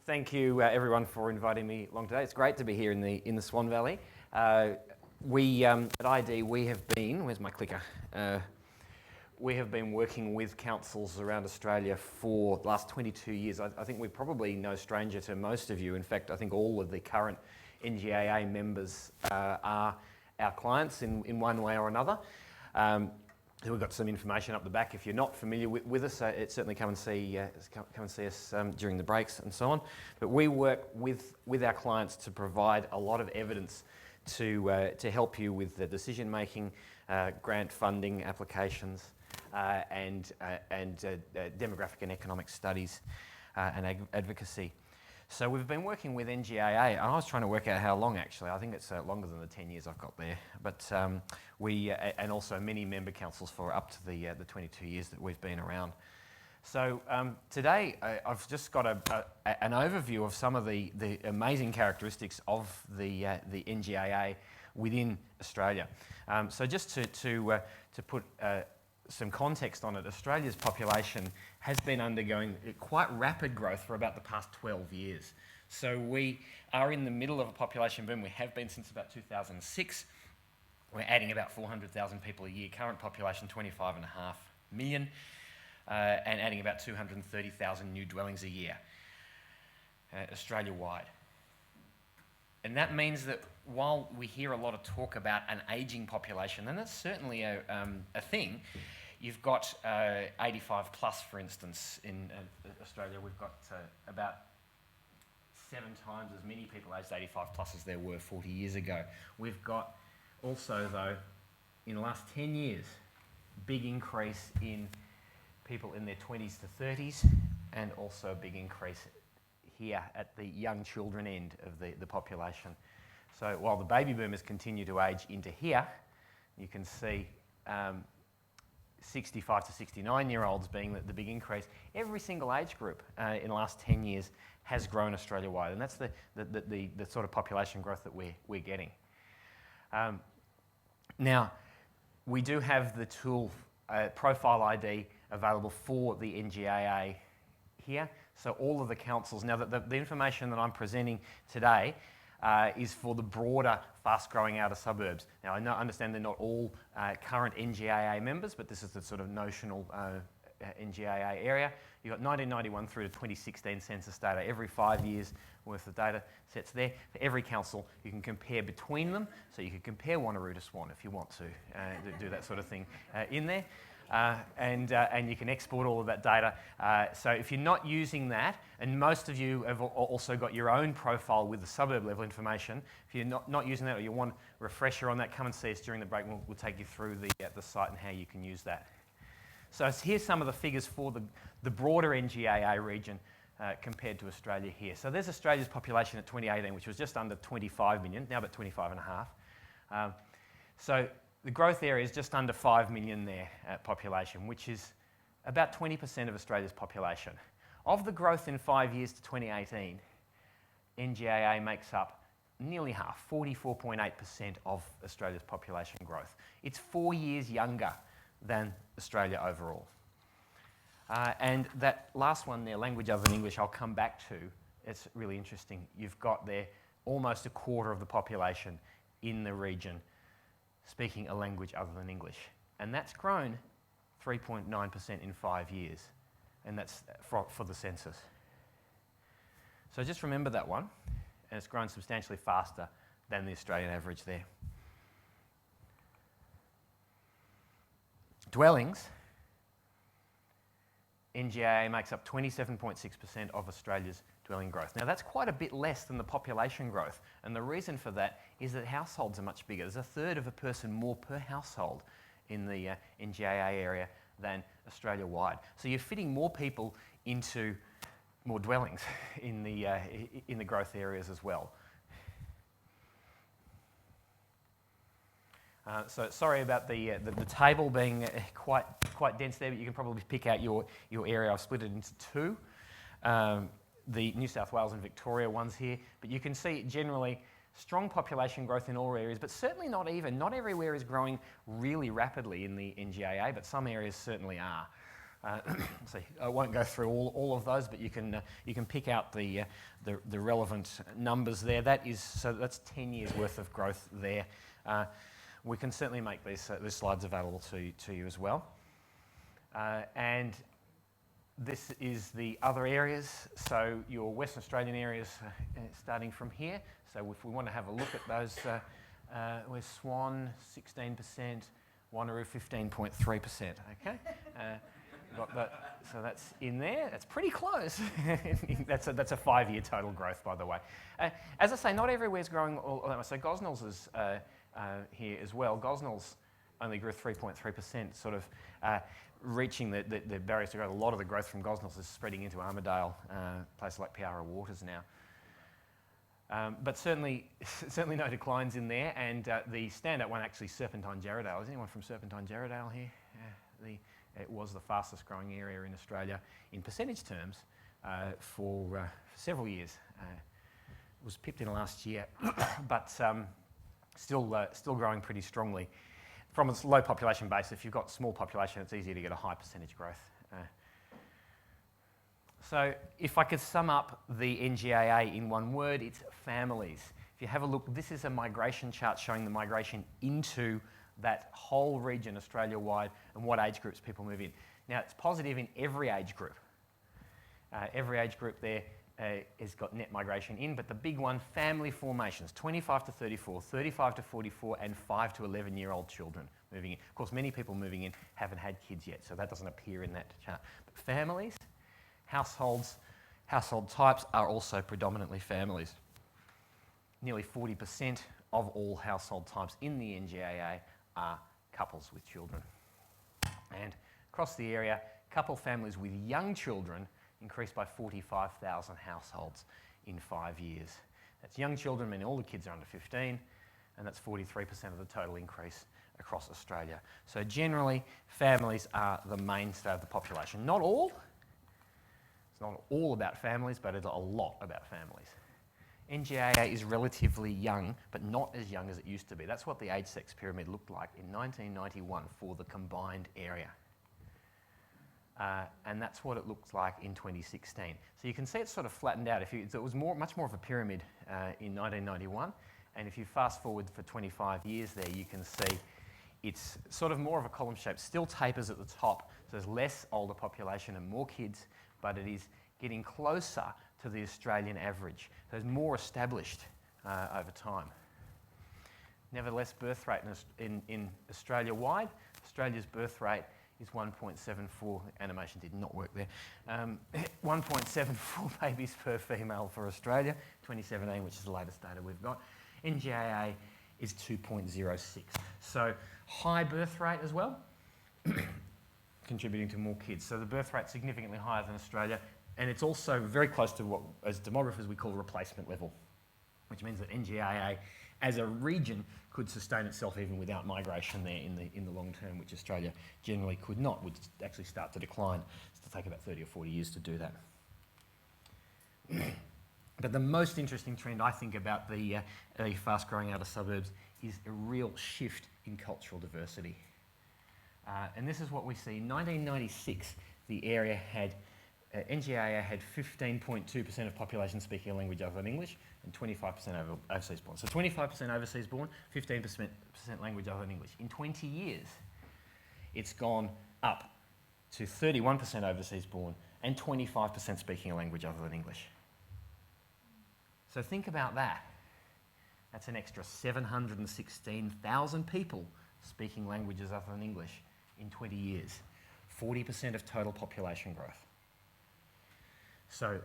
Thank you, everyone, for inviting me along today. It's great to be here in the Swan Valley. We at ID, we have been. Where's my clicker? We have been working with councils around Australia for the last 22 years. I think we're probably no stranger to most of you. In fact, I think all of the current NGAA members are our clients in one way or another. We've got some information up the back. If you're not familiar with us, certainly come and see us during the breaks and so on. But we work with our clients to provide a lot of evidence to help you with the decision making, grant funding applications, and demographic and economic studies and advocacy. So we've been working with NGAA, and I was trying to work out how long actually. I think it's longer than the 10 years I've got there. But and also many member councils for up to the 22 years that we've been around. So today I've just got an overview of some of the amazing characteristics of the NGAA within Australia. So just to put some context on it, Australia's population has been undergoing quite rapid growth for about the past 12 years. So we are in the middle of a population boom. We have been since about 2006. We're adding about 400,000 people a year. Current population 25.5 million, and adding about 230,000 new dwellings a year, Australia-wide. And that means that while we hear a lot of talk about an ageing population, and that's certainly a thing, you've got 85 plus, for instance, in Australia. We've got about 7 times as many people aged 85 plus as there were 40 years ago. We've got also, though, in the last 10 years, big increase in people in their 20s to 30s, and also a big increase here at the young children end of the population. So while the baby boomers continue to age into here, you can see 65 to 69-year-olds being the big increase. Every single age group in the last 10 years has grown Australia-wide, and that's the sort of population growth that we're getting. Now, we do have the tool Profile ID available for the NGAA here. So all of the councils, now the information that I'm presenting today is for the broader, fast-growing outer suburbs. Now I understand they're not all current NGAA members, but this is the sort of notional NGAA area. You've got 1991 through to 2016 census data. Every 5 years worth of data sets there. For every council, you can compare between them. So you could compare Wanneroo to Swan if you want to do that sort of thing in there. And you can export all of that data. So if you're not using that, and most of you have also got your own profile with the suburb level information, if you're not using that or you want a refresher on that, come and see us during the break. We'll take you through the site and how you can use that. So here's some of the figures for the broader NGAA region compared to Australia here. So there's Australia's population at 2018, which was just under 25 million, now about 25.5. So the growth area is just under 5 million there population, which is about 20% of Australia's population. Of the growth in 5 years to 2018, NGAA makes up nearly half, 44.8% of Australia's population growth. It's 4 years younger than Australia overall. And that last one there, language other than English, I'll come back to. It's really interesting. You've got there almost a quarter of the population in the region speaking a language other than English. And that's grown 3.9% in 5 years. And that's for the census. So just remember that one. And it's grown substantially faster than the Australian average there. Dwellings. NGAA makes up 27.6% of Australia's dwelling growth. Now that's quite a bit less than the population growth, and the reason for that is that households are much bigger. There's a third of a person more per household in the NGAA area than Australia-wide. So you're fitting more people into more dwellings in the growth areas as well. So sorry about the table being quite dense there, but you can probably pick out your area. I've split it into two. The New South Wales and Victoria ones here, but you can see generally strong population growth in all areas, but certainly not even. Not everywhere is growing really rapidly in the NGAA, but some areas certainly are. So I won't go through all of those, but you can pick out the relevant numbers there. That's 10 years worth of growth there. We can certainly make these slides available to you as well. And this is the other areas. So your Western Australian areas starting from here. So if we want to have a look at those, we're Swan 16%, Wanneroo 15.3%. Okay. Got that, so that's in there. That's pretty close. that's a 5-year total growth, by the way. As I say, not everywhere's growing all that much. So Gosnells is here as well. Gosnells only grew 3.3%, sort of reaching the barriers to growth. A lot of the growth from Gosnells is spreading into Armidale, places like Piara Waters now. But certainly no declines in there. And the standout one, actually, Serpentine Jarrahdale. Is anyone from Serpentine Jarrahdale here? It was the fastest growing area in Australia in percentage terms for several years. It was pipped in last year, but still growing pretty strongly. From its low population base, if you've got small population, it's easier to get a high percentage growth. So if I could sum up the NGAA in one word, it's families. If you have a look, this is a migration chart showing the migration into that whole region Australia-wide and what age groups people move in. Now, it's positive in every age group. Every age group there has got net migration in, but the big one, family formations, 25 to 34, 35 to 44, and 5 to 11-year-old children moving in. Of course, many people moving in haven't had kids yet, so that doesn't appear in that chart. But families, household types are also predominantly families. Nearly 40% of all household types in the NGAA are couples with children. And across the area, couple families with young children increased by 45,000 households in 5 years. That's young children, meaning all the kids are under 15, and that's 43% of the total increase across Australia. So generally, families are the mainstay of the population. Not all. It's not all about families, but it's a lot about families. NGAA is relatively young, but not as young as it used to be. That's what the age-sex pyramid looked like in 1991 for the combined area. And that's what it looks like in 2016. So you can see it's sort of flattened out. It was much more of a pyramid in 1991, and if you fast forward for 25 years there, you can see it's sort of more of a column shape. Still tapers at the top, so there's less older population and more kids, but it is getting closer to the Australian average. So it's more established over time. Nevertheless, birth rate in Australia-wide, Australia's birth rate is 1.74. Animation did not work there. 1.74 babies per female for Australia, 2017, which is the latest data we've got. NGAA is 2.06. So high birth rate as well, contributing to more kids. So the birth rate significantly higher than Australia. And it's also very close to what, as demographers, we call replacement level, which means that NGAA, as a region, could sustain itself even without migration there in the long term, which Australia generally could not, would actually start to decline. It'll take about 30 or 40 years to do that. But the most interesting trend, I think, about the fast-growing outer suburbs is a real shift in cultural diversity. And this is what we see. In 1996, the area had NGAA had 15.2% of population speaking a language other than English and 25% overseas born. So 25% overseas born, 15% language other than English. In 20 years, it's gone up to 31% overseas born and 25% speaking a language other than English. So think about that. That's an extra 716,000 people speaking languages other than English in 20 years. 40% of total population growth. So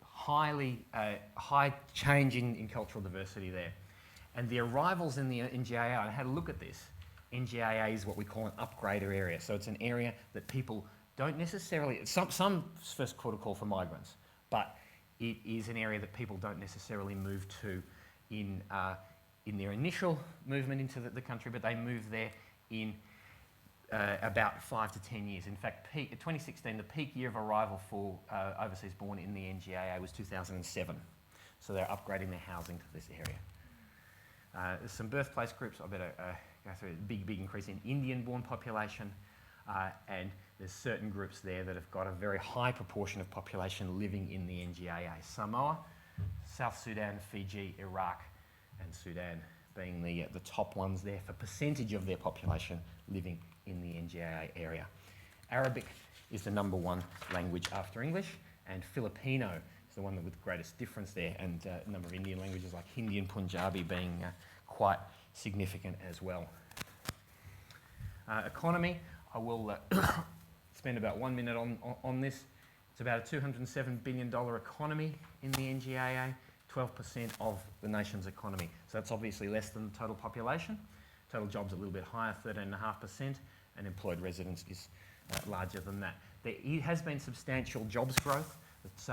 high change in cultural diversity there. And the arrivals in the NGAA, I had a look at this. NGAA is what we call an upgrader area. So it's an area that people don't necessarily, some first quarter call for migrants, but it is an area that people don't necessarily move to in their initial movement into the country, but they move there in about 5 to 10 years. In fact, 2016, the peak year of arrival for overseas born in the NGAA was 2007. So they're upgrading their housing to this area. There's some birthplace groups. I better go through a big increase in Indian-born population. and there's certain groups there that have got a very high proportion of population living in the NGAA. Samoa, South Sudan, Fiji, Iraq, and Sudan being the top ones there for percentage of their population living in the NGAA area. Arabic is the #1 language after English, and Filipino is the one with the greatest difference there, and a number of Indian languages like Hindi and Punjabi being quite significant as well. Economy, I will spend about 1 minute on this. It's about a $207 billion economy in the NGAA, 12% of the nation's economy. So that's obviously less than the total population. Total jobs a little bit higher, 13.5%, and employed residents is larger than that. There has been substantial jobs growth. It's,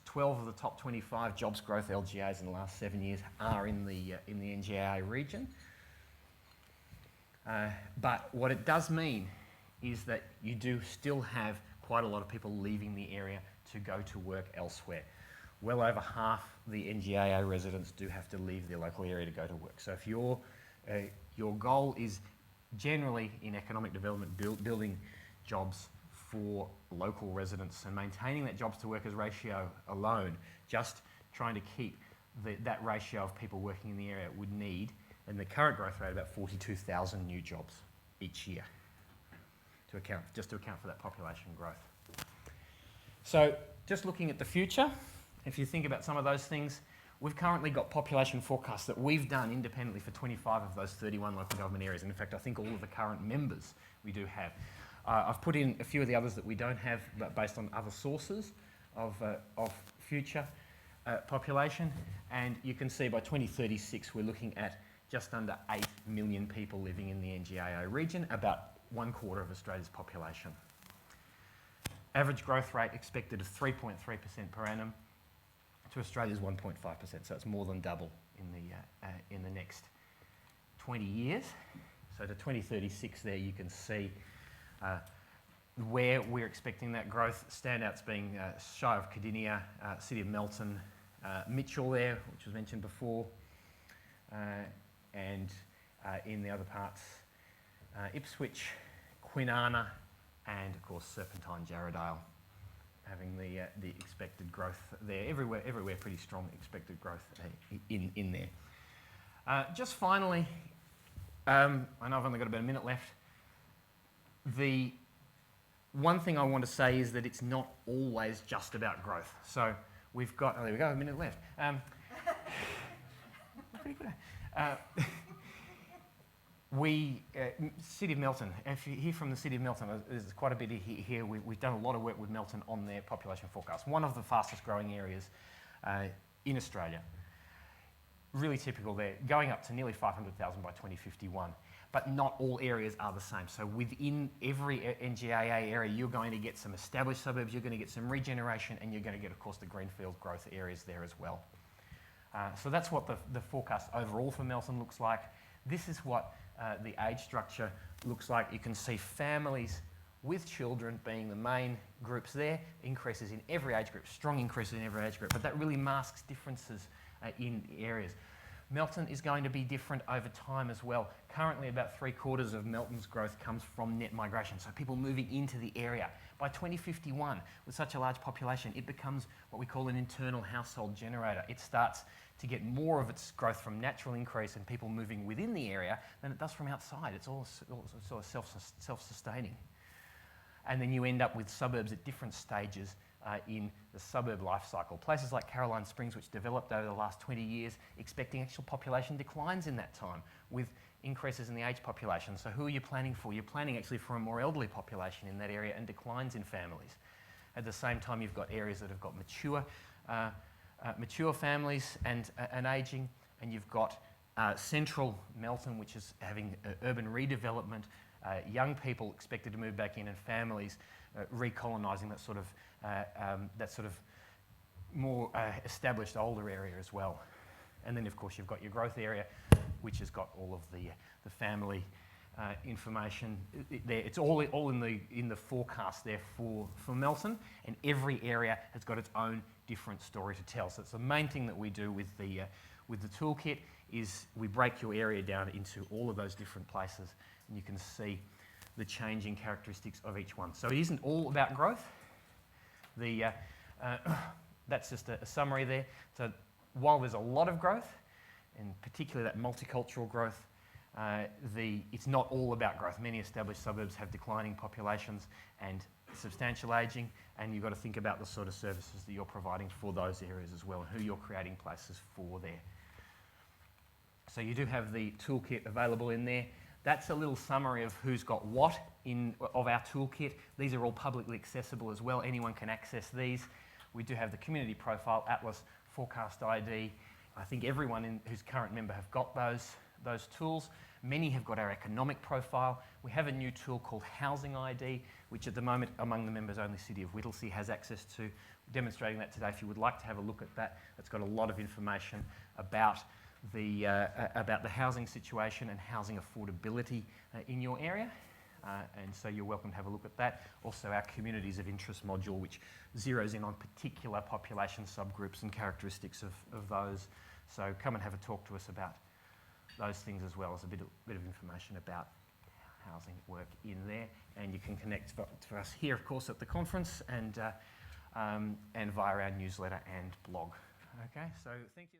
12 of the top 25 jobs growth LGAs in the last 7 years are in the NGAA region. But what it does mean is that you do still have quite a lot of people leaving the area to go to work elsewhere. Well over half the NGAA residents do have to leave their local area to go to work. So if your goal is generally in economic development, building jobs for local residents and maintaining that jobs to workers ratio alone, just trying to keep that ratio of people working in the area would need, and the current growth rate, about 42,000 new jobs each year to account for that population growth. So just looking at the future, if you think about some of those things, we've currently got population forecasts that we've done independently for 25 of those 31 local government areas. And in fact, I think all of the current members we do have. I've put in a few of the others that we don't have, but based on other sources of future population. And you can see by 2036, we're looking at just under 8 million people living in the NGAA region, about 1/4 of Australia's population. Average growth rate expected of 3.3% per annum to Australia's 1.5%, so it's more than double in the next 20 years. So to 2036 there you can see where we're expecting that growth. Standouts being Shire of Cardinia, City of Melton, Mitchell there, which was mentioned before, and in the other parts, Ipswich, Kwinana, and of course Serpentine, Jarrahdale, having the expected growth there. Everywhere pretty strong expected growth in there. Just finally, I know I've only got about a minute left. The one thing I want to say is that it's not always just about growth. So we've got, oh there we go, a minute left. Pretty good. City of Melton, if you hear from the City of Melton, there's quite a bit here. We've done a lot of work with Melton on their population forecast. One of the fastest growing areas in Australia. Really typical there, going up to nearly 500,000 by 2051. But not all areas are the same. So within every NGAA area, you're going to get some established suburbs, you're going to get some regeneration, and you're going to get, of course, the greenfield growth areas there as well. So that's what the forecast overall for Melton looks like. This is what the age structure looks like. You can see families with children being the main groups there, increases in every age group, strong increases in every age group, but that really masks differences in areas. Melton is going to be different over time as well. Currently, about 3/4 of Melton's growth comes from net migration, so people moving into the area. By 2051, with such a large population, it becomes what we call an internal household generator. It starts to get more of its growth from natural increase and people moving within the area than it does from outside. It's all sort of self-sustaining. And then you end up with suburbs at different stages in the suburb life cycle. Places like Caroline Springs, which developed over the last 20 years, expecting actual population declines in that time with increases in the age population. So who are you planning for? You're planning actually for a more elderly population in that area and declines in families. At the same time, you've got areas that have got mature families and ageing, and you've got central Melton, which is having urban redevelopment, young people expected to move back in, and families recolonising that sort of more established older area as well. And then of course you've got your growth area, which has got all of the family information there. It's all in the forecast there for Melton, and every area has got its own different story to tell. So it's the main thing that we do with the toolkit is we break your area down into all of those different places, and you can see the changing characteristics of each one. So it isn't all about growth. That's just a summary there. So while there's a lot of growth, and particularly that multicultural growth, it's not all about growth. Many established suburbs have declining populations and substantial ageing, and you've got to think about the sort of services that you're providing for those areas as well, and who you're creating places for there. So you do have the toolkit available in there. That's a little summary of who's got what of our toolkit. These are all publicly accessible as well. Anyone can access these. We do have the community profile, Atlas, forecast ID. I think everyone who's current member have got those tools. Many have got our economic profile. We have a new tool called Housing ID, which at the moment among the members only City of Whittlesea has access to. We're demonstrating that today. If you would like to have a look at that, it's got a lot of information about the housing situation and housing affordability in your area. And so you're welcome to have a look at that. Also our communities of interest module, which zeroes in on particular population subgroups and characteristics of those. So come and have a talk to us about those things as well as a bit of information about housing work in there. And you can connect to us here, of course, at the conference and via our newsletter and blog. Okay, so thank you.